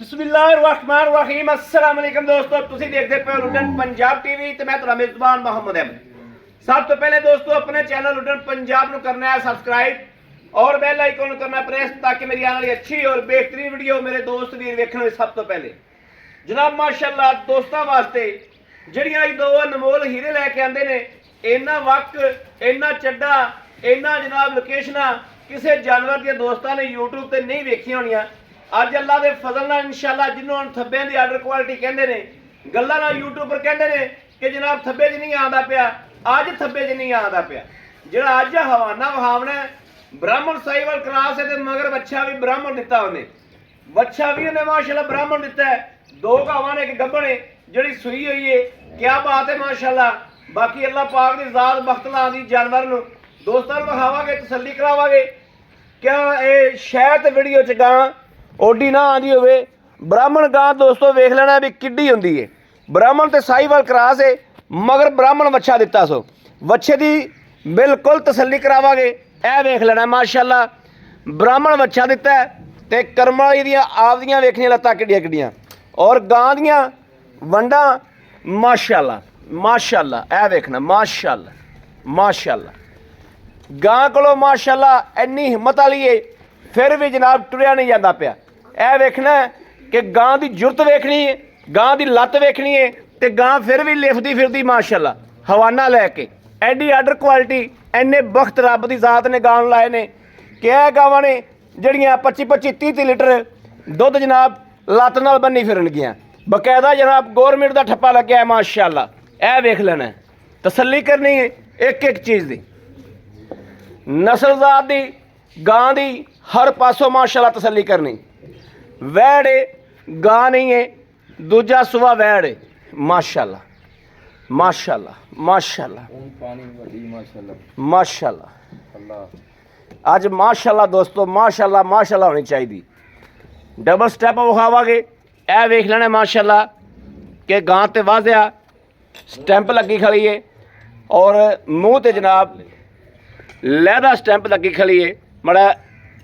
बिस्मिल्लाहिर्रहमानिर्रहीम अस्सलाम वालेकुम दोस्तों, तुसीं देखते पे लुटन पंजाब टीवी ते मैं तुहाडा मेजबान मोहम्मद अहमद। सब तो पहले दोस्तों अपने चैनल लुटन पंजाब नूं करना है सबसक्राइब और बेल आइकन करना प्रेस ताकि मेरी आने वाली अच्छी और बेहतरीन वीडियो मेरे दोस्त वीर वेखण। सब तो पहले जनाब माशाअल्लाह दोस्तों वास्ते जिहड़ियां दो अनमोल हीरे लैके आंदे ने, इन्ना वक्त इन्ना चड्डा इन्ना जनाब लोकेशनां किसी जानवर के दोस्तों ने यूट्यूब पर नहीं वेखियां होणियां। अज अल्लाह के फजल नाल इंशाअल्लाह जिन्होंने थब्बे की आर्डर क्वालिटी कहते हैं, गल्लां नाल यूट्यूब पर कहते हैं कि जनाब थब्बे च नहीं आंदा पिया, अज थब्बे च नहीं आंदा पिया। जिहड़ा अज हवाना वहावना ब्राह्मण साहिवाल क्रॉस है ते मगर बच्चा भी ब्राह्मण दिता उन्हें, बच्चा भी उन्हें माशाअल्लाह ब्राह्मण दिता है। दो गावां ने एक गब्बण है जिहड़ी सूई हुई है, क्या बात है माशाअल्लाह। बाकी अल्लाह पाक की जात बख्त लांदी जानवर नूं दोस्तों विखावांगे, तसल्ली करावांगे। क्या ये शायद वीडियो च गां ओडी ना आंदी होवे। ब्राह्मण गां दोस्तों वेख लेना भी किड्डी हुंदी है। ब्राह्मण ते साहिवाल क्रॉस है मगर ब्राह्मण बच्चा दिता, सो बच्चे की बिल्कुल तसल्ली करावांगे। ए वेख लेना माशाअल्लाह ब्राह्मण बच्चा दिता है ते करम वाली दियां आप दियां वेखनियां लत्तां किड्डियां किड्डियां और गां दियां वंडां माशाअल्लाह माशाअल्लाह। ए वेखना माशाअल्लाह माशाअल्लाह गां कोलों माशाअल्लाह इन्नी हिम्मत वाली है, फिर भी जनाब टुरिया नहीं जाता पिया। यह वेखना कि गां की जुरत वेखनी है, गां की लत्त वेखनी है तो गां फिर भी लिफदी फिरदी माशाअल्लाह हवाना लैके एडी आर्डर क्वालिटी इन्ने बख्त रब की जात ने गां लाए ने कि यह गावां ने जड़ियाँ 25-25 30 लीटर दुध जनाब लत्त नाल बन्नी फिरनगियां। बकायदा जनाब गौरमेंट का ठप्पा लग्या है माशाअल्लाह। यह वेख लेना तसल्ली करनी है एक एक चीज़ की नस्लजात की गां की हर पासों माशाअल्लाह तसल्ली करनी। वैड़ है गां नहीं है, दूजा सुबह वैड़ है माशाअल्लाह माशाअल्लाह माशाअल्लाह माशाअल्लाह। अज माशाअल्लाह दोस्तों माशाअल्लाह माशाअल्लाह होनी चाहिए। डबल स्टैप विखावांगे। यह वेख लेना माशाअल्लाह कि गां ते वाजिया स्टैंप लगी खड़ी है और मूँह ते जनाब लहदा स्टैंप लगी खड़ी है। बड़ा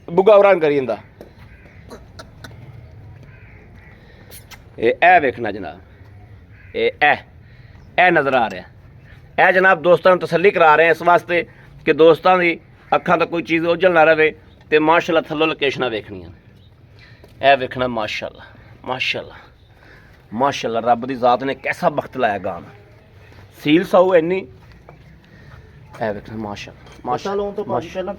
बुगा उरान करी जंदा। ए वेखना जनाब ए नज़र आ रहा है। जनाब दोस्तों तसल्ली करा रहे हैं इस वास्ते कि दोस्तों की अखां तक कोई चीज़ उजल ना रहे तो माशाअल्लाह थल्लों लोकेशनां वेखनियां। ए वेखना माशाअल्लाह माशाअल्लाह माशाअल्लाह रब की जात ने कैसा वक्त लाया गां सील साऊ इन्नी। ए वेखना माशाअल्लाह माशाअल्लाह माशाअल्लाह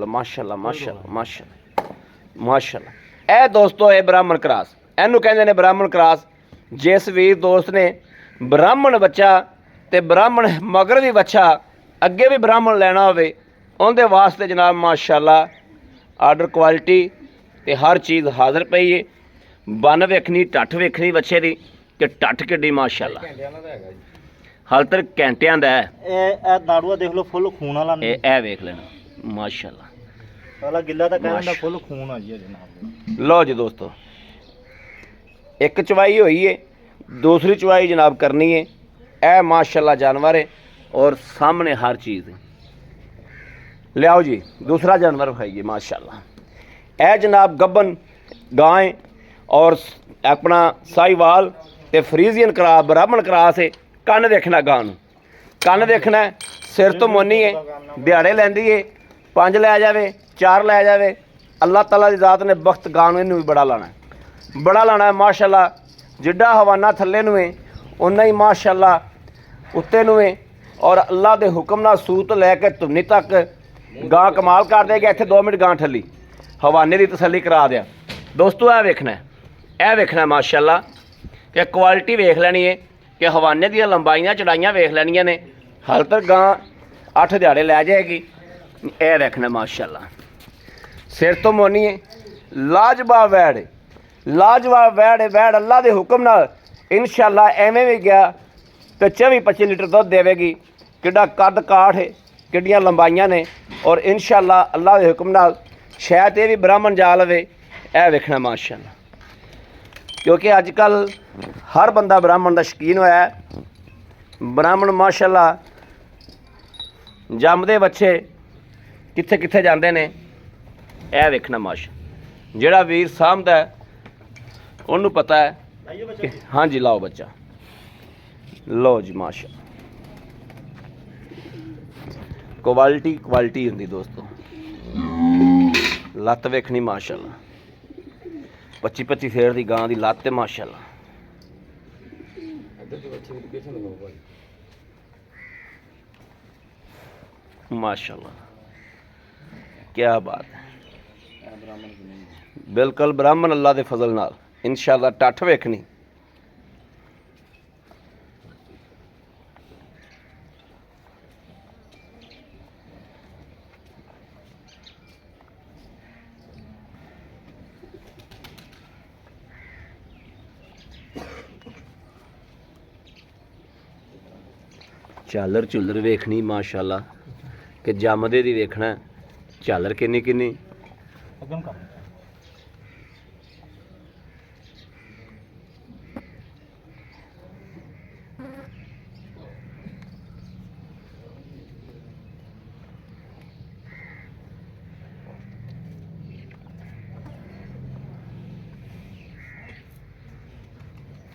माशाअल्लाह माशाअल्लाह माशाअल्लाह। ए दोस्तों ये ब्राह्मण क्रॉस इनू कहते हैं ब्राह्मण क्रॉस। जिस वीर दोस्त ने ब्राह्मण बच्चा ते ब्राह्मण मगर भी बच्चा अगे भी ब्राह्मण लेना होवे उनके वास्ते जनाब माशाअल्लाह आर्डर क्वालिटी ते हर चीज़ हाजिर पई है। बन वेखनी टठ वेखनी बच्चे की कि टठ किड्डी माशाअल्लाह हाल तक घंटियां दा है। दाड़ूआ देख लो फुल खून वाला ए वेख लेना माशाअल्लाह वाला गिल्ला तो कहना फुल खून आ जी जनाब। लो जी दोस्तों एक चवाई हुई है, दूसरी चवाई जनाब करनी है। ए माशाअल्लाह जानवर है और सामने हर चीज़ है। लियाओ जी दूसरा जानवर खाइए माशाअल्लाह। ए जनाब गब्बन गाय और अपना साहिवाल ते फ्रीजियन करा ब्राह्मण क्रॉस है। कन्न देखना गां नूं, कन्न देखना सिर तो मोनी है, दिहाड़े लैंदी है, 5 लै जाए 4 लै जाए। अल्लाह ताला की जात ने वक्त गां नूं इनू भी बड़ा लाना है माशाअल्लाह। जिड्डा हवाना थल्ले नूं है उन्ना ही माशाअल्लाह उत्ते नूं है और अल्लाह के हुक्म नाल सूत लैके धुनी तक गां कमाल कर देगी। इत्थे 2 मिनट गां ठल्ली हवाने की तसल्ली करा दिया दोस्तों। यह वेखना माशाअल्लाह कि क्वालिटी वेख लैनी है कि हवाने दी लंबाइयां चढ़ाइयां वेख लैनियां ने। हाल तक गां 8 दिहाड़े लै जाएगी। यह देखना माशाअल्लाह सिर तो मोनी है, लाजवाब वैड़ है लाजवाब वैड़ है। वैड़ अल्लाह के हुक्म नाल इंशाअल्लाह एवें भी गया तो 24-25 लीटर दुध देवेगी। किड्डा कद काठ है, किड्डियां लंबाइयां ने और इंशाअल्लाह अल्लाह के हुक्म नाल शायद ये भी ब्राह्मण जा लवे। यह वेखना माशाअल्लाह क्योंकि अजकल हर बंदा ब्राह्मण का शकीन होया है। ब्राह्मण माशाअल्लाह जमदे बच्चे कित्थे कित्थे जांदे ने ਇਹ ਵੇਖਣਾ ਮਾਸ਼ ਜਿਹੜਾ ਵੀਰ ਸਾਂਭਦਾ ਹੈ, ਉਹਨੂੰ ਪਤਾ ਹੈ ਲਾਈਏ ਬੱਚਾ ਕਿ ਹਾਂਜੀ ਲਾਓ ਬੱਚਾ, ਲਓ ਜੀ ਮਾਸ਼ਾ, ਕੁਆਲਿਟੀ ਹੁੰਦੀ ਦੋਸਤੋ। ਲੱਤ ਵੇਖਣੀ ਮਾਸ਼ਾਅੱਲਾ, 25 ਫੇਰ ਦੀ ਗਾਂ ਦੀ ਲੱਤ ਤੇ ਮਾਸ਼ਾਅੱਲਾ। ਮਾਸ਼ਾਅੱਲਾ ਕਿਆ ਬਾਤ ਹੈ, ਬਿਲਕੁਲ ਬ੍ਰਾਹਮਣ ਅੱਲਾ ਦੇ ਫਜ਼ਲ ਨਾਲ ਇਨਸ਼ਾਅੱਲਾ। ਟੱਠ ਵੇਖਣੀ ਝਾਲਰ ਝੁੱਲਰ ਵੇਖਣੀ ਮਾਸ਼ਾਅੱਲਾ, ਕਿ ਜੰਮਦੇ ਦੀ ਵੇਖਣਾ ਝਾਲਰ ਕਿੰਨੀ ਅਗਮ ਕਰ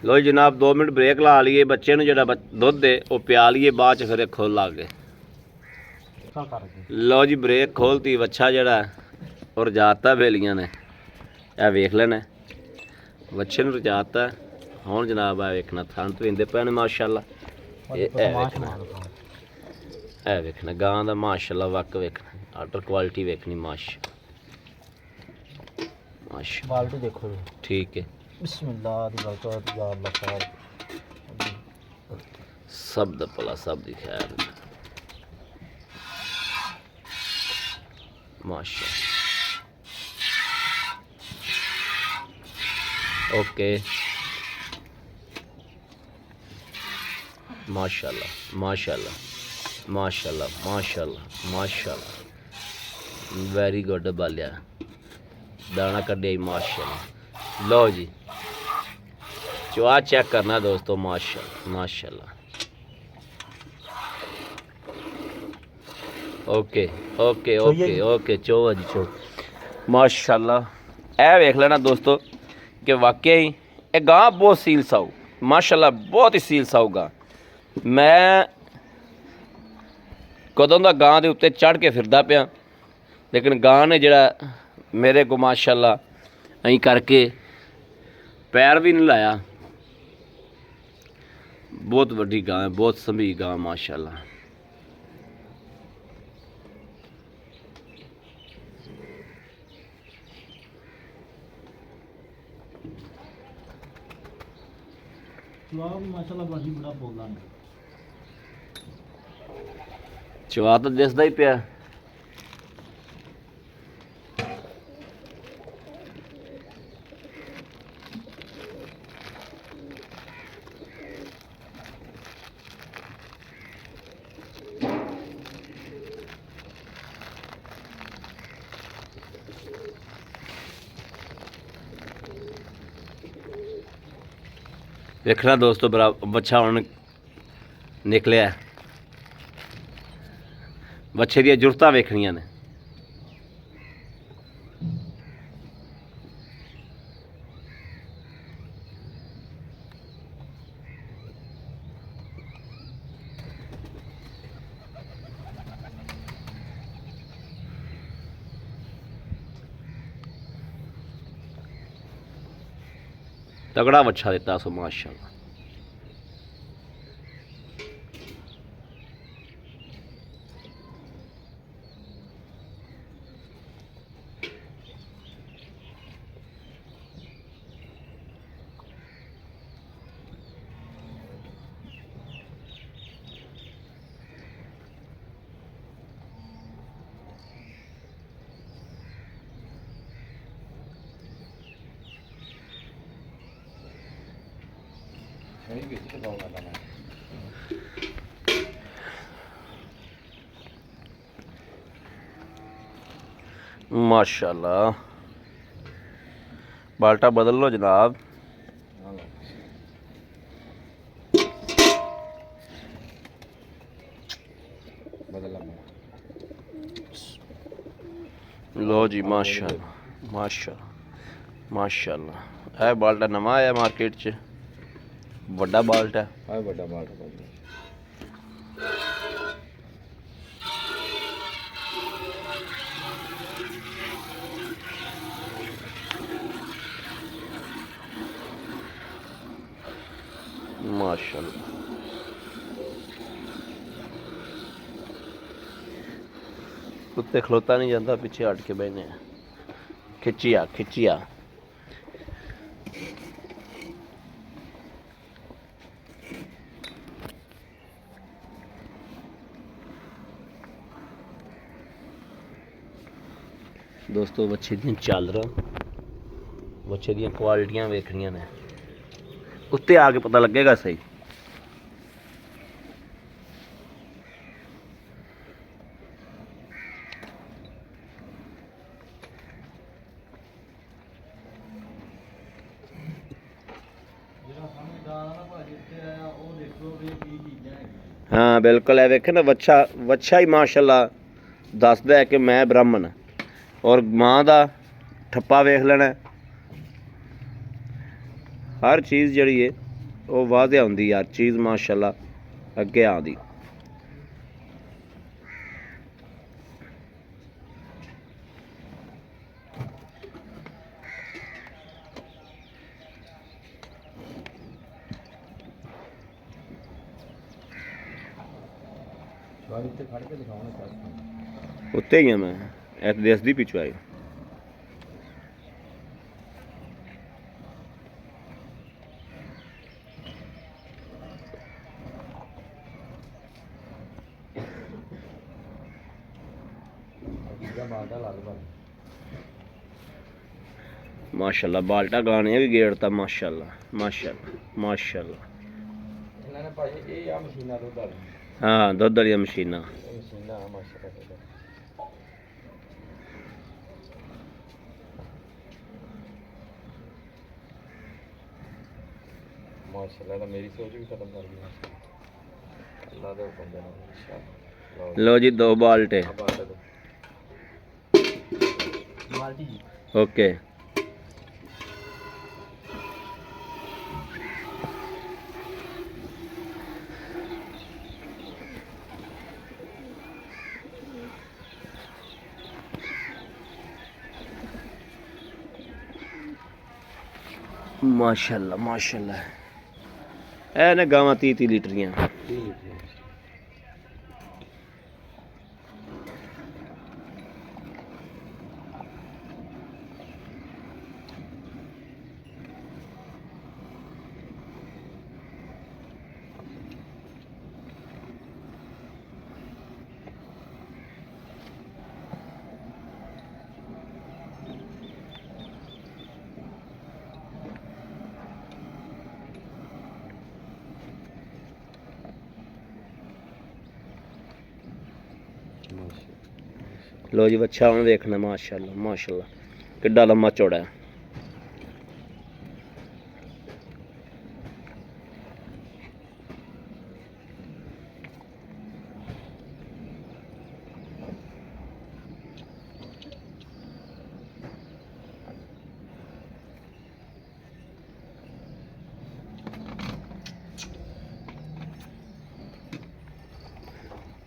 ਲੋ ਜਨਾਬ 2 ਮਿੰਟ ਬ੍ਰੇਕ ਲਾ ਲਈਏ, ਬੱਚੇ ਨੂੰ ਜਿਹੜਾ ਦੁੱਧ ਦੇ ਉਹ ਪਿਆ ਲਈਏ, ਬਾਅਦ ਚ ਫਿਰ ਖੋਲ ਲਾ ਕੇ। ਲੋ ਜੀ ਬ੍ਰੇਕ ਖੋਲਤੀ, ਵੱਛਾ ਜਿਹੜਾ ਉਹ ਰਜਾਤਾ ਬੇਲੀਆਂ ਨੇ, ਇਹ ਵੇਖ ਲੈਣਾ ਵੱਛੇ ਨੂੰ ਰਜਾਤਾ। ਹੁਣ ਜਨਾਬ ਆ ਵੇਖਣਾ ਥਣ ਧਵਿੰਦੇ ਪਏ ਨੇ ਮਾਸ਼ਾਅੱਲਾ। ਇਹ ਵੇਖਣਾ ਗਾਂ ਦਾ ਮਾਸ਼ਾਅੱਲਾ, ਵਕ ਵੇਖਣਾ, ਆਰਡਰ ਕੁਆਲਿਟੀ ਵੇਖਣੀ ਮਾਸ਼ਾ ਬਾਲਟੀ ਦੇਖੋ ਜੀ। ਠੀਕ ਹੈ, ਬਿਸਮਿल्लाह ਦੀ ਬਰਕਤ या अल्लाह खाल ਸਭ ਦਾ ਭਲਾ ਸਭ ਦੀ ਖੈਰ ਮਾਸ਼ਾ। ओके माशाल्लाह माशाल्लाह माशाल्लाह माशाल्लाह माशाल्लाह वेरी गुड बालिया दाना कढ़िया माशाल्लाह। लो जी चुआ चेक करना दोस्तों माशाल्लाह माशाल्लाह। ओके ओके ओके ओके चोवा जी चो माशाल्लाह। ए वेख लेना दोस्तों कि वाकई ये गां बहुत सील साऊ माशाल्लाह, बहुत ही सील साऊ गां। मैं कदों दा गां दे उत्ते चढ़ के फिरदा पिया, लेकिन गां ने जिहड़ा मेरे को माशाल्लाह अं करके पैर भी नहीं लाया। बहुत वड्डी गां है, बहुत संभी गां माशाल्लाह। माशाल्लाह बड़ी बड़ा बोलदा है चवा तो दिसदा ही पिया। देखना दोस्तों बच्चा हुण निकलिया, बच्चे दी जुरतां वेखणियां ने। तगड़ा बच्चा दिता सो माशाल्लाह। माशाल्लाह बाल्टा बदल लो जनाब। ਲੋ ਜੀ ਮਾਸ਼ਾਅੱਲਾ ਮਾਸ਼ਾਅੱਲਾ ਮਾਸ਼ਾਅੱਲਾ। ਇਹ ਬਾਲਟਾ ਨਵਾਂ ਆਇਆ ਮਾਰਕੀਟ 'ਚ, ਵੱਡਾ ਬਾਲਟਾ। ਆ ਵੱਡਾ ਬਾਲਟਾ ਭਾਜੀ। ਮਾਸ਼ਾਅੱਲਾ। ਉੱਤੇ ਖਲੋਤਾ ਨਹੀਂ ਜਾਂਦਾ, ਪਿੱਛੇ ਹਟ ਕੇ ਬਹਿਨੇ ਆ। ਖਿੱਚਿਆ ਦੋਸਤੋ, ਵੱਛੇ ਦੀਆਂ ਚਾਦਰਾਂ, ਵੱਛੇ ਦੀਆਂ ਕੁਆਲਿਟੀਆਂ ਵੇਖਣੀਆਂ ਨੇ, ਉੱਤੇ ਆ ਕੇ ਪਤਾ ਲੱਗੇਗਾ ਸਹੀ। हाँ बिल्कुल है, वेखे ना वच्छा ही माशाल्लाह दसदा है कि मैं ब्राह्मण, और माँ का ठप्पा वेख लेना। हर चीज़ जड़ी है वो वाज़ह होंदी यार, चीज़ माशाल्लाह अगे आती। उत्ते ही मैं दसदी पिछू आई। माशाल्लाह बाल्टा गाने भी गेड़ता। माशाल्लाह माशाल्लाह माशाल्लाह। हाँ दुध वाली मशीना। माशाल्लाह मेरी सोच भी खत्म कर दी अल्लाह दे हुक्म दे नाल। लो जी दो बाल्टे। बाल्टी जी। ओके माशाल्लाह माशाल्लाह। ए ने गावां 30 लीटर दियां। लो जी बच्चा हूँ देखना। माशाल्लाह माशाल्लाह किड्डा लम्मा चौड़ा है।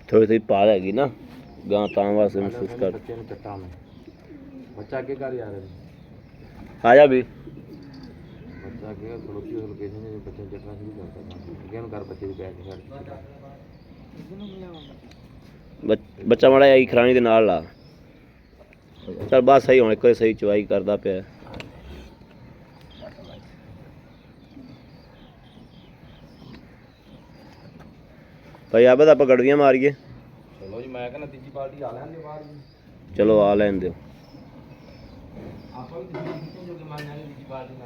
थोड़ी थोड़ी पाल हैगी ना गां तां वास्ते महसूस कर। बच्चे ने चट्टा में बच्चा आगे कर यार आजा भी बच्चा आगे खड़ोती हो लोकेशन में बच्चे चटना शुरू करता है गेम कर बच्चे की बैठ कर बच्चा माड़ा आई खरानी दे नाल ला। चल बस सही होने कोई सही चवाई करदा पिया। भाई आबद आप गड़वियां मारिए। चलो जी मैं कहना तीजी पार्टी आ लेंदे बाहर जी। चलो आ लें दो। ਆਪਾਂ ਵੀ तीजी जो के मान जाने तीजी पार्टी ना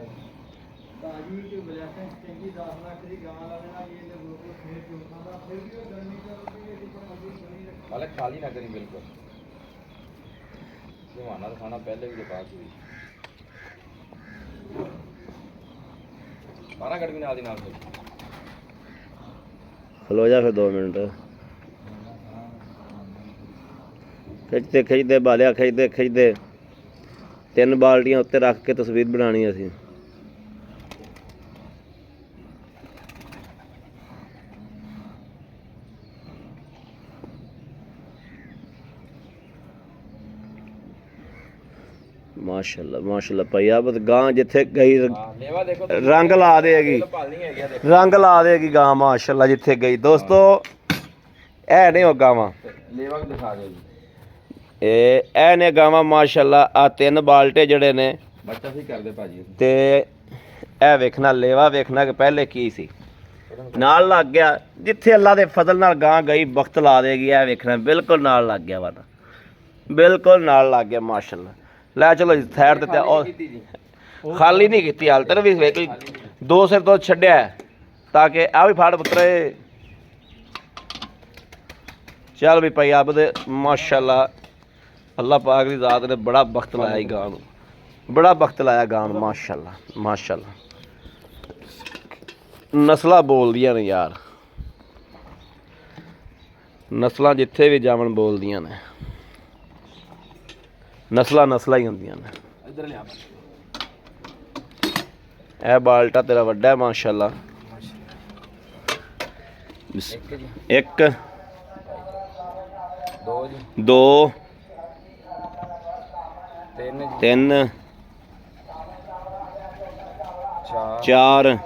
ताजी के बजाते चंगी 10 लाख की गां ला देना ये ले लोगों फिर चोखा दा फिर भी गर्मी कर के ऊपर मजबूत बनी रखे। वाले खाली ना करी बिल्कुल सुहाना खाना पहले भी बात हुई 12 गड़वी नाल दी नाल खलो जा फिर 2 मिनट। ਖਿੱਚਦੇ ਖਿੱਚਦੇ ਬਾਲਿਆ, ਖਿੱਚਦੇ ਖਿੱਚਦੇ 3 ਬਾਲਟੀਆਂ ਉੱਤੇ ਰੱਖ ਕੇ ਤਸਵੀਰ ਬਣਾਣੀ ਅਸੀਂ। ਮਾਸ਼ਾਅੱਲਾ ਮਾਸ਼ਾਅੱਲਾ ਭਾਈ ਆ ਬਤ ਗਾਂ ਜਿੱਥੇ ਗਈ ਲੇਵਾ ਦੇਖੋ ਰੰਗ ਲਾ ਦੇਗੀ, ਭਾਲਣੀ ਹੈਗੀ ਆ ਦੇਖੋ। ਰੰਗ ਲਾ ਦੇਗੀ ਗਾਂ ਮਾਸ਼ਾਅੱਲਾ ਜਿੱਥੇ ਗਈ। ਦੋਸਤੋ ਇਹ ਨੇ ਉਹ ਗਾਵਾਂ, ਲੇਵਾ ਵੀ ਦਿਖਾ ਦਿਓ ਜੀ। ਇਹ ਨੇ ਗਾਵਾਂ ਮਾਸ਼ਾਅੱਲਾ। ਆ 3 ਬਾਲਟੇ ਜਿਹੜੇ ਨੇ ਬੱਚਾ ਸਹੀ ਕਰਦੇ ਭਾਜੀ। ਤੇ ਇਹ ਵੇਖਣਾ ਲੇਵਾ ਵੇਖਣਾ ਕਿ ਪਹਿਲੇ ਕੀ ਸੀ, ਨਾਲ ਲੱਗ ਗਿਆ। ਜਿੱਥੇ ਅੱਲਾ ਦੇ ਫਜ਼ਲ ਨਾਲ ਗਾਂ ਗਈ ਵਕਤ ਲਾ ਦੇਗੀ। ਇਹ ਵੇਖਣਾ ਬਿਲਕੁਲ ਨਾਲ ਲੱਗ ਗਿਆ ਵਾ, ਬਿਲਕੁਲ ਨਾਲ ਲੱਗ ਗਿਆ ਮਾਸ਼ਾਅੱਲਾ। ਲੈ ਚਲੋ ਜੀ ਸਾਈਡ ਤੇ ਉਹ ਖਾਲੀ ਨਹੀਂ ਕੀਤੀ ਹਾਲ ਤੱਕ ਵੀ ਵੇਖ 2 ਸਿਰ ਤੋਂ ਛੱਡਿਆ ਤਾਂ ਕਿ ਆ ਵੀ ਫੜ ਪੁੱਤਰੇ। ਚੱਲ ਵੀ ਭਾਈ ਆਪ ਦੇ ਮਾਸ਼ਾਅੱਲਾ ਅੱਲਾਹ ਪਾਕ ਦੀ ਜ਼ਾਤ ਨੇ ਬੜਾ ਵਕਤ ਲਾਇਆ ਗਾਂ ਨੂੰ, ਬੜਾ ਵਕਤ ਲਾਇਆ ਗਾਂ ਨੂੰ ਮਾਸ਼ਾਅੱਲਾ ਮਾਸ਼ਾਅੱਲਾ। ਨਸਲਾਂ ਬੋਲਦੀਆਂ ਨੇ ਯਾਰ, ਨਸਲਾਂ ਜਿੱਥੇ ਵੀ ਜਾਵਣ ਬੋਲਦੀਆਂ ਨੇ। ਨਸਲਾਂ ਹੀ ਹੁੰਦੀਆਂ ਨੇ। ਇੱਧਰ ਲਿਆ ਇਹ ਬਾਲਟਾ ਤੇਰਾ ਵੱਡਾ ਹੈ ਮਾਸ਼ਾਅੱਲਾ। ਇੱਕ ਜੀ, 1 ਦੋ ਜੀ, 2 ਤਿੰਨ ਜੀ, 3 ਚਾਰ 4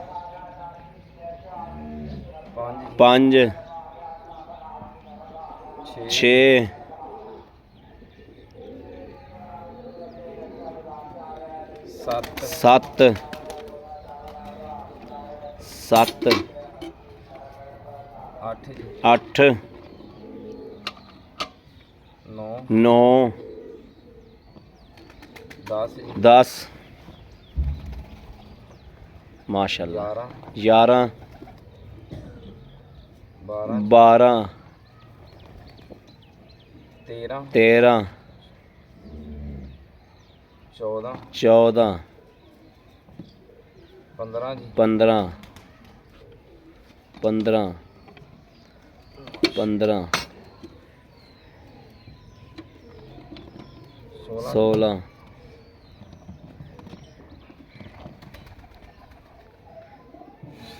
ਪੰਜ 5 6 ਸੱਤ 7 ਅੱਠ ਜੀ, 8 ਨੌ 9 ਦਸ ਜੀ, 10 ਮਾਸ਼ਾਅੱਲਾ 11 11 12 12 13 13 14 14 15 ਜੀ, 15 15 15 16 16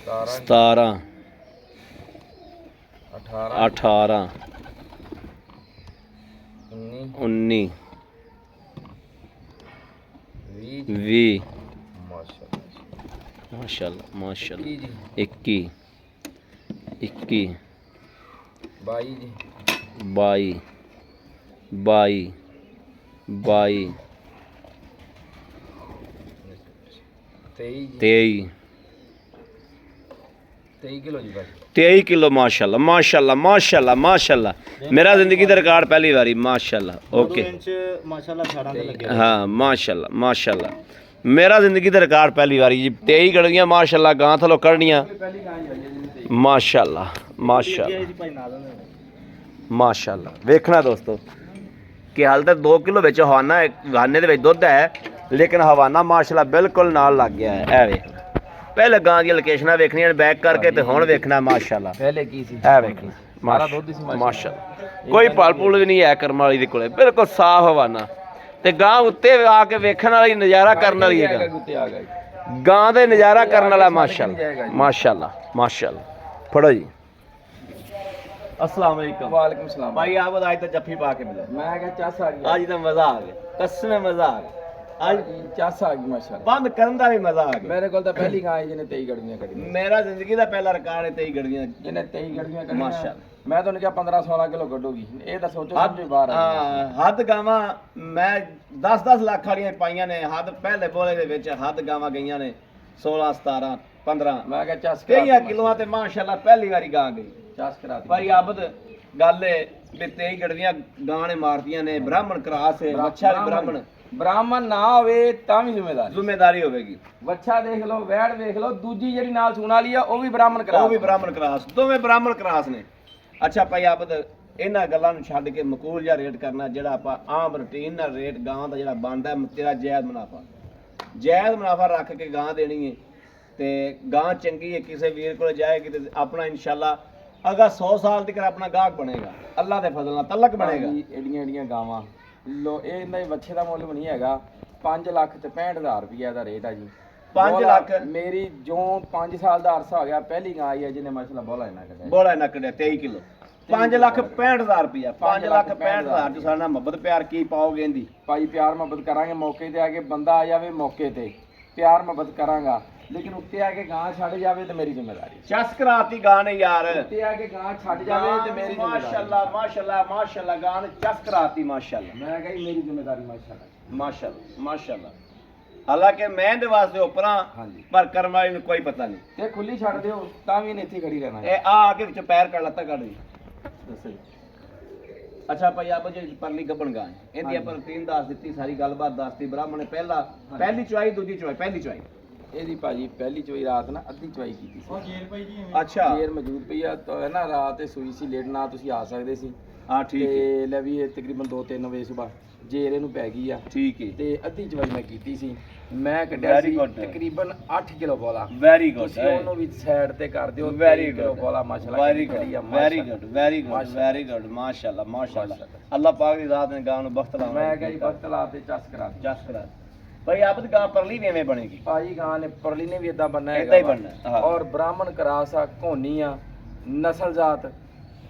17 17 18 18 19 19 20 20 ਮਾਸ਼ਾਅੱਲਾ ਮਾਸ਼ਾਅੱਲਾ ਮਾਸ਼ਾਅੱਲਾ 21 ਜੀ, 21 21 22 ਜੀ, 22 22 22 23 ਜੀ, 23 23 ਕਿਲੋ ਜੀ ਭਾਜੀ। 23 ਕਿਲੋ ਮਾਸ਼ਾਅੱਲਾ ਮਾਸ਼ਾਅੱਲਾ ਮਾਸ਼ਾਅੱਲਾ ਮਾਸ਼ਾਅੱਲਾ। ਮੇਰਾ ਜ਼ਿੰਦਗੀ ਦਾ ਰਿਕਾਰਡ ਪਹਿਲੀ ਵਾਰੀ ਮਾਸ਼ਾਅੱਲਾ। ਓਕੇ ਇੰਚ ਮਾਸ਼ਾਅੱਲਾ ਛਾੜਾਂ ਤੇ ਲੱਗਿਆ। ਹਾਂ ਮਾਸ਼ਾਅੱਲਾ ਮਾਸ਼ਾਅੱਲਾ ਮੇਰਾ ਜ਼ਿੰਦਗੀ ਦਾ ਰਿਕਾਰਡ ਪਹਿਲੀ ਵਾਰੀ ਜੀ। 23 ਗੜੀਆਂ ਮਾਸ਼ਾਅੱਲਾ ਗਾਂ ਥਲੋਂ ਕੱਢਣੀਆਂ ਮਾਸ਼ਾਅੱਲਾ ਮਾਸ਼ਾਅੱਲਾ ਇਹਦੀ ਭਾਈ ਨਾਲ ਨੇ ਮਾਸ਼ਾਅੱਲਾ। ਵੇਖਣਾ ਦੋਸਤੋ ਕਿ ਹਾਲ ਤੱਕ 2 ਕਿਲੋ ਵਿੱਚ ਹਵਾਨਾ ਹਵਾਨੇ ਦੇ ਵਿੱਚ ਦੁੱਧ ਹੈ, ਲੇਕਿਨ ਹਵਾਨਾ ਮਾਸ਼ਾਅੱਲਾ ਬਿਲਕੁਲ ਨਾਲ ਲੱਗ ਗਿਆ ਹੈ। ਇਹ ਵੇਖ ਪਹਿਲੇ ਗਾਂ ਦੀਆਂ ਲੋਕੇਸ਼ਨਾਂ ਵੇਖਣੀਆਂ ਨੇ ਬੈਕ ਕਰਕੇ ਤੇ ਹੁਣ ਵੇਖਣਾ ਮਾਸ਼ਾਅੱਲਾ। ਪਹਿਲੇ ਕੀ ਸੀ? ਇਹ ਵੇਖਣਾ ਸਾਰਾ ਦੁੱਧ ਹੀ ਸੀ ਮਾਸ਼ਾਅੱਲਾ। ਕੋਈ ਪਲ ਪੁਲ ਵੀ ਨਹੀਂ ਹੈ ਕਰਮ ਵਾਲੀ ਦੇ ਕੋਲੇ, ਬਿਲਕੁਲ ਸਾਫ ਹਵਾਨਾ ਤੇ ਗਾਂ ਉੱਤੇ ਆ ਕੇ ਵੇਖਣ ਵਾਲੀ ਨਜ਼ਾਰਾ ਕਰਨ ਵਾਲੀ ਹੈ। ਉੱਤੇ ਆ ਗਿਆ ਗਾਂ ਦੇ ਨਜ਼ਾਰਾ ਕਰਨ ਵਾਲਾ ਮਾਸ਼ਾਅੱਲਾ ਮਾਸ਼ਾਅੱਲਾ ਮਾਸ਼ਾਅੱਲਾ। ਫੜੋ ਜੀ। अस्सलाम वालेकुम। वालेकुम सलाम भाई आप आज तो जफ्फी पा के मिले, मैं क्या चस आ गया आज तो मजा आ गया, कसम मजा आ गया। आज चस आ गई माशाल्लाह। बंद करन दा भी मजा आ गया। मेरे को तो पहली गाय जिन्हें 23 गड़ियां करी, मेरा जिंदगी दा पहला रिकॉर्ड है 23 गड़ियां जिन्हें 23 गड़ियां करी माशाल्लाह। मैं तो क्या 15-16 किलो कड्डूगी, ये तो सोचो समझो बाहर आ गई। हद गावां मैं 10-10 लाख वालियां पाईयां ने, हद पहले बोले दे विच हद गावां गईयां ने 16 17 15। मैं क्या चस कई किलोआं ते माशाल्लाह पहली वारी गां गई चस करा दी भाई। आबद ਗੱਲ ਏ ਵੀ 23 ਗੜਵੀਆਂ ਗਾਂ ਨੇ ਮਾਰਦੀਆਂ ਨੇ, ਬ੍ਰਾਹਮਣ ਕਰਾਸ ਹੈ, ਵੱਛਾ ਵੀ ਬ੍ਰਾਹਮਣ ब्राह्मण ना होवे ਤਾਂ ਵੀ ਜ਼ਿੰਮੇਵਾਰੀ ਹੋਵੇਗੀ। ਵੱਛਾ ਦੇਖ ਲਓ, ਵੈੜ ਦੇਖ ਲਓ, ਦੂਜੀ ਜਿਹੜੀ ਨਾਲ ਸੂਣ ਵਾਲੀ ਆ ਉਹ ਵੀ ਬ੍ਰਾਹਮਣ ਕਰਾ, ਉਹ ਵੀ ਬ੍ਰਾਹਮਣ ਕਰਾਸ, ਦੋਵੇਂ ਬ੍ਰਾਹਮਣ ਕਰਾਸ ਨੇ। ਅੱਛਾ ਭਾਈ ਆਬਦ ਇਹਨਾਂ ਗੱਲਾਂ ਨੂੰ ਛੱਡ ਕੇ ਮਕੂਲ ਜਿਹਾ ਰੇਟ ਕਰਨਾ, ਜਿਹੜਾ ਆਪਾਂ ਆਮ ਰੂਟੀਨ ਨਾਲ ਰੇਟ ਗਾਂ ਦਾ ਜਿਹੜਾ ਬਣਦਾ ਤੇਰਾ ਜਾਇਜ਼ ਮੁਨਾਫਾ ਰੱਖ ਕੇ ਗਾਂ ਦੇਣੀ ਹੈ ਤੇ ਗਾਂ ਚੰਗੀ ਹੈ, ਕਿਸੇ ਵੀਰ ਕੋਲ ਜਾਏਗੀ ਤੇ ਆਪਣਾ ਇਨਸ਼ਾਅੱਲਾ ਅਗਾ 100 ਸਾਲ ਤੱਕ ਆਪਣਾ ਗਾਹਕ ਬਣੇਗਾ, ਅੱਲਾ ਦੇ ਫਜ਼ਲ ਨਾਲ ਤਲਕ ਬਣੇਗਾ। ਭਾਜੀ ਏਡੀਆਂ ਏਡੀਆਂ ਗਾਵਾਂ ਲੋ ਇਹ ਇਹਨਾਂ ਦੇ ਬੱਚੇ ਦਾ ਮੁੱਲ ਵੀ ਨਹੀਂ ਹੈਗਾ 5,65,000 ਰੁਪਏ ਦਾ ਰੇਟ ਆ ਜੀ। 5 ਬੋਲਾ ਲੱਖ ਮੇਰੀ ਜੋ 5 ਸਾਲ ਦਾ ਅਰਸਾ ਹੋ ਗਿਆ ਪਹਿਲੀ ਗਾਂ ਆਈ ਹੈ ਜਿਹਨੇ ਮਸਲਾ ਬੋਲਾ ਇਹਨਾਂ ਕੱਢਿਆ। ਬੋਲਾ ਨਾ ਕੱਢਿਆ 23 ਕਿਲੋ 5,65,000 ਰੁਪਇਆ 5,65,000 ਚ ਸਾਡਾ ਮੁਹੱਬਤ ਪਿਆਰ ਕੀ ਪਾਓਗੇ ਇਹਦੀ? ਭਾਈ ਪਿਆਰ ਮੁਹੱਬਤ ਕਰਾਂਗੇ, ਮੌਕੇ ਤੇ ਆ ਕੇ ਬੰਦਾ ਆ ਜਾਵੇ ਮੌਕੇ ਤੇ ਪਿਆਰ ਮੁਹੱਬਤ ਕਰਾਂਗਾ, ਲੇਕਿਨ ਉੱਤੇ ਆ ਕੇ ਗਾਂ ਛੱਡ ਜਾਵੇ ਤੇ ਮੇਰੀ ਜ਼ਿੰਮੇਵਾਰੀ। ਚਸ ਕਰਾਤੀ ਗਾਂ ਨੇ ਯਾਰ, ਉੱਤੇ ਆ ਕੇ ਗਾਂ ਛੱਡ ਜਾਵੇ ਤੇ ਮੇਰੀ ਜ਼ਿੰਮੇਵਾਰੀ। ਮਾਸ਼ਾਅੱਲਾ ਮਾਸ਼ਾਅੱਲਾ ਮਾਸ਼ਾਅੱਲਾ ਗਾਂ ਨੇ ਚਸ ਕਰਾਤੀ ਮਾਸ਼ਾਅੱਲਾ ਮੈਂ ਕਹੀ ਮੇਰੀ ਜ਼ਿੰਮੇਵਾਰੀ ਮਾਸ਼ਾਅੱਲਾ। ਮਾਸ਼ਾਅੱਲਾ ਮਾਸ਼ਾਅੱਲਾ। ਹਾਲਾਂਕਿ ਮੈਂ ਦੇ ਵਾਸਤੇ ਉਪਰਾਂ ਹਾਂਜੀ ਪਰ ਕਰਮ ਵਾਲੀ ਨੂੰ ਕੋਈ ਪਤਾ ਨਹੀਂ। ਤੇ ਖੁੱਲੀ ਛੱਡ ਦਿਓ ਤਾਂ ਵੀ ਇਹਨੇ ਇੱਥੇ ਖੜੀ ਰਹਿਣਾ ਹੈ। ਇਹ ਆ ਕੇ ਵਿੱਚ ਪੈਰ ਕੱਢ ਲੱਤਾ ਕੱਢ ਦੀ ਦੱਸੋ ਜੀ। ਅੱਛਾ ਭਾਈ ਆਪ ਜੀ ਪਰਲੀ ਗੱਬਣ ਗਾਂ ਇਹਦੀ ਆਪਾਂ ਰੂਟੀਨ ਦੱਸ ਦਿੱਤੀ, ਸਾਰੀ ਗੱਲਬਾਤ ਦੱਸਤੀ। ਬ੍ਰਾਹਮਣ ਨੇ ਪਹਿਲੀ ਚੁਆਈ, ਦੂਜੀ ਚੁਆਈ, ਪਹਿਲੀ ਚੁਆਈ ਇਹਦੀ ਭਾਜੀ ਪਹਿਲੀ ਚੋਈ ਰਾਤ ਨਾ ਅੱਧੀ ਚਵਾਈ ਕੀਤੀ ਸੀ। ਉਹ ਜੇਰ ਪਈ ਜੀ ਐਵੇਂ। ਅੱਛਾ ਜੇਰ ਮੌਜੂਦ ਪਈ ਆ ਤਾਂ ਨਾ ਰਾਤ ਤੇ ਸੂਈ ਸੀ ਲੇਟ ਨਾ ਤੁਸੀਂ ਆ ਸਕਦੇ ਸੀ। ਹਾਂ ਠੀਕ ਹੈ ਤੇ ਲੈ ਵੀ ਇਹ ਤਕਰੀਬਨ 2-3 ਵਜੇ ਸਵੇਰ ਜੇਰ ਇਹਨੂੰ ਪੈ ਗਈ ਆ ਠੀਕ ਹੈ ਤੇ ਅੱਧੀ ਚਵਾਈ ਮੈਂ ਕੀਤੀ ਸੀ। ਮੈਂ ਕੱਢਿਆ Very ਸੀ good. ਤਕਰੀਬਨ 8 ਕਿਲੋ ਬੋਲਾ। ਵੈਰੀ ਗੁੱਡ ਤੁਸੀਂ ਉਹਨੂੰ ਵੀ ਸਾਈਡ ਤੇ ਕਰ ਦਿਓ। ਵੈਰੀ 23 ਕਿਲੋ ਗੁੱਡ ਬੋਲਾ ਮਾਸ਼ਾਅੱਲਾ ਵੈਰੀ ਖੜੀ ਆ, ਗੁੱਡ ਵੈਰੀ ਮਾਸ਼ਾਅੱਲਾ। Good very good very good ਮਾਸ਼ਾਅੱਲਾ ਮਾਸ਼ਾਅੱਲਾ। ਅੱਲਾਹ ਪਾਕ ਦੀ ਜ਼ਾਤ ਨੇ ਗਾਂ ਨੂੰ ਬਖਤ ਲਾਉਣਾ। ਮੈਂ ਕਿਹਾ ਜੀ ਵਕਤ ਲਾ ਤੇ ਚਸ ਕਰਾ ਦੇ। ਜਸ ਕਰਾ ਭਾਈ ਆਪ ਦੀ ਗਾਂ ਪਰਲੀ ਵੀ ਐਵੇਂ ਬਣੇਗੀ? ਭਾਜੀ ਗਾਂ ਨੇ ਪਰਲੀ ਨੇ ਵੀ ਇਦਾਂ ਬੰਨਾ ਏਦਾਂ ਹੀ ਵਾ। ਬਣਨਾ, ਹਾਂ। ਔਰ ਬ੍ਰਾਹਮਣ ਕਰਾਸ ਆ, ਘੋਨੀ ਆ, ਨਸਲ ਜਾਤ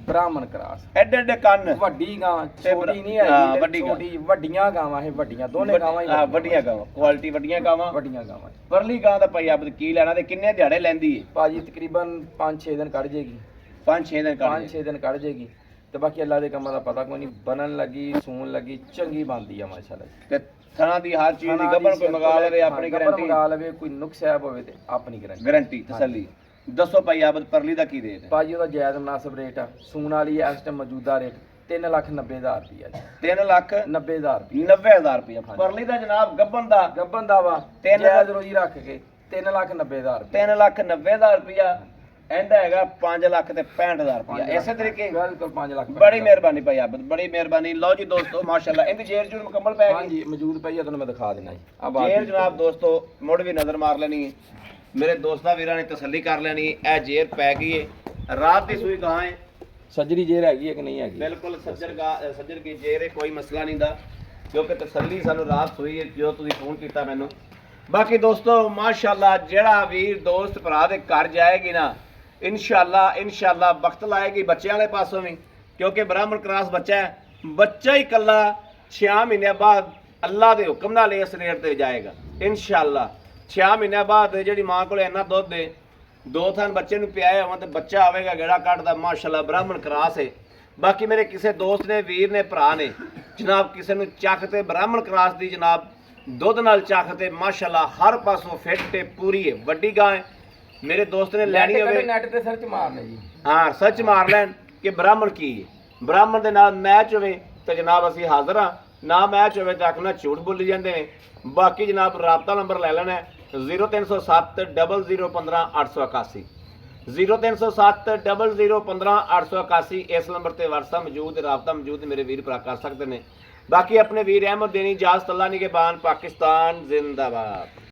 ਬ੍ਰਾਹਮਣ ਕਰਾਸ। ਐਡੇ ਐਡੇ ਕੰਨ ਵੱਡੀ ਗਾਂ ਤੇ ਛੋਟੀ ਨਹੀਂ ਹਾਂ, ਹੈਗੀ, ਵੱਡੀ ਗਾਂ। ਛੋਟੀ ਵੱਡੀਆਂ ਗਾਵਾਂ ਇਹ ਵੱਡੀਆਂ ਦੋਨੇ ਗਾਵਾਂ ਹੀ ਹਾਂ ਵੱਡੀਆਂ ਗਾਵਾਂ, ਕੁਆਲਿਟੀ ਵੱਡੀਆਂ ਗਾਵਾਂ। ਵੱਡੀਆਂ ਗਾਵਾਂ ਪਰਲੀ ਗਾਂ ਦਾ ਭਾਈ ਆਪ ਕੀ ਲੈਣਾ ਤੇ ਕਿੰਨੇ ਦਿਹਾੜੇ ਲੈਂਦੀ ਏ? ਭਾਜੀ ਤਕਰੀਬਨ 5-6 ਦਿਨ ਕੱਢ ਜੇਗੀ। 5-6 ਦਿਨ ਕੱਢ 5-6 ਦਿਨ ਕੱਢ ਜੇਗੀ ਤੇ ਬਾਕੀ ਅੱਲਾ ਦੇ ਕੰਮਾਂ ਦਾ ਪਤਾ ਕੋਈ ਨਹੀਂ। ਬਣਨ ਲੱਗੀ ਸੂਣ ਲੱਗੀ ਚੰਗੀ ਬਣਦੀ ਆ ਮਾਸ਼ਾਅੱਲਾ। ਤੇ ਥਣਾ ਦੀ ਹਰ ਚੀਜ਼ ਦੀ ਗੱਬਣ ਕੋਈ ਮੰਗਾ ਲਵੇ ਆਪਣੀ ਗਾਰੰਟੀ। ਮੰਗਾ ਲਵੇ ਕੋਈ ਨੁਕਸ ਐਬ ਹੋਵੇ ਤੇ ਆਪਣੀ ਗਾਰੰਟੀ ਤਸੱਲੀ। ਦੱਸੋ ਭਾਈ ਆਪ ਪਰਲੀ ਦਾ ਕੀ ਰੇਟ ਹੈ? ਭਾਜੀ ਉਹਦਾ ਜਾਇਜ਼ ਮੁਨਾਸਬ ਰੇਟ ਆ। ਸੂਣ ਵਾਲੀ ਇਸ ਟਾਈਮ ਮੌਜੂਦਾ ਰੇਟ 3,90,000 ਰੁਪਇਆ ਜੀ। 3,90,000 ਰੁਪਇਆ 90,000 ਰੁਪਇਆ। ਪਰਲੀ ਦਾ ਜਨਾਬ ਗੱਬਣ ਦਾ ਗੱਬਨ ਦਾ ਵਾ ਤਿੰਨ ਜਾਇਜ਼ ਰੋਜੀ ਰੱਖ ਕੇ 3,90,000 ਰੁਪਇਆ 3,90,000 ਰੁਪਇਆ। ਇਹਦਾ ਹੈਗਾ 5,65,000 ਰੁਪਇਆ। ਇਸੇ ਤਰੀਕੇ ਬਿਲਕੁਲ 5 ਲੱਖ ਬੜੀ ਮਿਹਰਬਾਨੀ ਭਾਈ ਆਪ, ਬੜੀ ਮਿਹਰਬਾਨੀ। ਲਓ ਜੀ ਦੋਸਤੋ ਮਾਸ਼ਾਅੱਲਾ ਇਹਦੀ ਜੇਰ ਜੂਰ ਮੁਕੰਮਲ ਪੈ ਗਈ। ਹਾਂਜੀ ਮੌਜੂਦ ਪਈ ਆ, ਤੁਹਾਨੂੰ ਮੈਂ ਦਿਖਾ ਦੇਣਾ ਜੀ। ਆ ਬਾਤ ਜੇਰ ਜਨਾਬ ਦੋਸਤੋ ਮੁੜ ਵੀ ਨਜ਼ਰ ਮਾਰ ਲੈਣੀ ਹੈ। ਮੇਰੇ ਦੋਸਤਾਂ ਵੀਰਾਂ ਨੇ ਤਸੱਲੀ ਕਰ ਲੈਣੀ ਹੈ। ਇਹ ਜੇਰ ਪੈ ਗਈ ਹੈ, ਰਾਤ ਦੀ ਸੂਈ ਗਾਂ ਹੈ। ਸੱਜਰੀ ਜੇਰ ਹੈਗੀ ਹੈ ਕਿ ਨਹੀਂ ਹੈਗੀ? ਬਿਲਕੁਲ ਸੱਜਰ ਕੀ ਜੇਰ ਹੈ, ਕੋਈ ਮਸਲਾ ਨਹੀਂ ਦਾ, ਕਿਉਂਕਿ ਤਸੱਲੀ ਸਾਨੂੰ ਰਾਤ ਹੋਈ ਹੈ ਜੋ ਤੁਸੀਂ ਫੋਨ ਕੀਤਾ ਮੈਨੂੰ। ਬਾਕੀ ਦੋਸਤੋ ਮਾਸ਼ਾਅੱਲਾ ਜਿਹੜਾ ਵੀਰ ਦੋਸਤ ਭਰਾ ਦੇ ਘਰ ਜਾਏਗੀ ਨਾ ਇਨਸ਼ਾਅੱਲਾ ਵਕਤ ਲਾਏਗੀ ਬੱਚਿਆਂ ਵਾਲੇ ਪਾਸੋਂ ਵੀ, ਕਿਉਂਕਿ ਬ੍ਰਾਹਮਣ ਕਰਾਸ ਬੱਚਾ ਹੈ। ਬੱਚਾ ਹੀ ਇਕੱਲਾ 6 ਮਹੀਨਿਆਂ ਬਾਅਦ ਅੱਲਾ ਦੇ ਹੁਕਮ ਨਾਲ ਇਸ ਰੇਟ ਤੇ ਜਾਏਗਾ ਇਨਸ਼ਾਅੱਲਾ। 6 ਮਹੀਨਿਆਂ ਬਾਅਦ ਜਿਹੜੀ ਮਾਂ ਕੋਲ ਇੰਨਾ ਦੁੱਧ ਦੇ 2 ਥਣ ਬੱਚੇ ਨੂੰ ਪਿਆਇਆ ਹੋਵਾਂ ਤੇ ਬੱਚਾ ਆਵੇਗਾ ਗੇੜਾ ਕੱਢਦਾ ਮਾਸ਼ਾਅੱਲਾ ਬ੍ਰਾਹਮਣ ਕਰਾਸ ਹੈ। ਬਾਕੀ ਮੇਰੇ ਕਿਸੇ ਦੋਸਤ ਨੇ ਵੀਰ ਨੇ ਭਰਾ ਨੇ ਜਨਾਬ ਕਿਸੇ ਨੂੰ ਚੱਕ ਤੇ ਬ੍ਰਾਹਮਣ ਕਰਾਸ ਦੀ ਜਨਾਬ ਦੁੱਧ ਨਾਲ ਚੱਕ ਤੇ ਮਾਸ਼ਾਅੱਲਾ ਹਰ ਪਾਸੋਂ ਫਿੱਟ ਤੇ ਪੂਰੀ ਹੈ, ਵੱਡੀ ਗਾਂ ਹੈ। ਮੇਰੇ ਦੋਸਤ ਨੇ ਲੈਣੀ ਹੋਵੇ ਨੈਟ ਤੇ ਸਰਚ ਮਾਰਨੇ ਜੀ। ਹਾਂ ਸੱਚ ਮਾਰ ਲੈਣ ਕਿ ਬ੍ਰਾਹਮਣ ਕੀ ਹੈ। ਬ੍ਰਾਹਮਣ ਦੇ ਨਾਲ ਮੈਚ ਹੋਵੇ ਤੇ ਜਨਾਬ ਅਸੀਂ ਹਾਜ਼ਰ ਹਾਂ, ਨਾ ਮੈਚ ਹੋਵੇ ਤਾਂ ਆਖਣਾ ਝੂਠ ਬੋਲੀ ਜਾਂਦੇ ਨੇ। ਬਾਕੀ ਜਨਾਬ ਰਾਬਤਾ ਨੰਬਰ ਲੈ ਲੈਣਾ 0307 0015 881 0307 0015 881। ਇਸ ਨੰਬਰ ਤੇ WhatsApp ਮੌਜੂਦ, ਰਾਬਤਾ ਮੌਜੂਦ, ਮੇਰੇ ਵੀਰ ਭਰਾ ਕਰ ਸਕਦੇ ਨੇ। ਬਾਕੀ ਆਪਣੇ ਵੀਰ ਅਹਿਮਦ ਦੇਣੀ ਇਜਾਜ਼ਤ। ਅੱਲਾ ਨਿਗਹਿਬਾਨ। ਪਾਕਿਸਤਾਨ ਜ਼ਿੰਦਾਬਾਦ।